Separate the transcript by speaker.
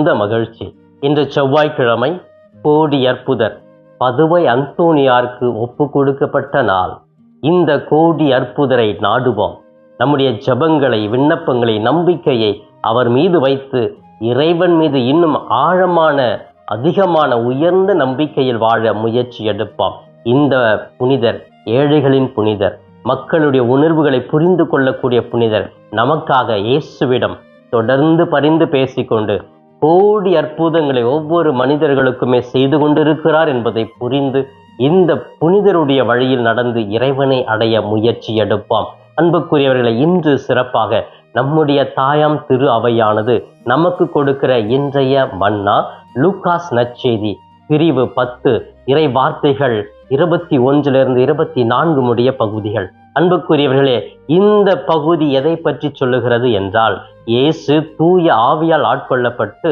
Speaker 1: மிகுந்த மகிழ்ச்சி. இன்று செவ்வாய்க்கிழமை, கோடி அற்புதர் பதுவை அந்தோணியாருக்கு ஒப்பு கொடுக்கப்பட்ட நாள். இந்த கோடி அற்புதரை நாடுவோம். நம்முடைய ஜெபங்களை, விண்ணப்பங்களை, நம்பிக்கையை அவர் மீது வைத்து இறைவன் மீது இன்னும் ஆழமான, அதிகமான, உயர்ந்த நம்பிக்கையில் வாழ முயற்சி எடுப்போம். இந்த புனிதர் ஏழைகளின் புனிதர், மக்களுடைய உணர்வுகளை புரிந்து கொள்ளக்கூடிய புனிதர், நமக்காக இயேசுவிடம் தொடர்ந்து பரிந்து பேசிக்கொண்டு கோடி அற்புதங்களை ஒவ்வொரு மனிதர்களுக்குமே செய்து கொண்டிருக்கிறார் என்பதை புரிந்து இந்த புனிதருடைய வழியில் நடந்து இறைவனை அடைய முயற்சி எடுப்போம். அன்புக்குரியவர்களை, இன்று சிறப்பாக நம்முடைய தாயாம் திரு அவையானது நமக்கு கொடுக்கிற இன்றைய மன்னா லூக்காஸ் நற்செய்தி பிரிவு 10 இறை வார்த்தைகள் 21 24 முடிய பகுதிகள். அன்புக்குரியவர்களே, இந்த பகுதி எதை பற்றி சொல்லுகிறது என்றால், இயேசு தூய ஆவியால் ஆட்கொள்ளப்பட்டு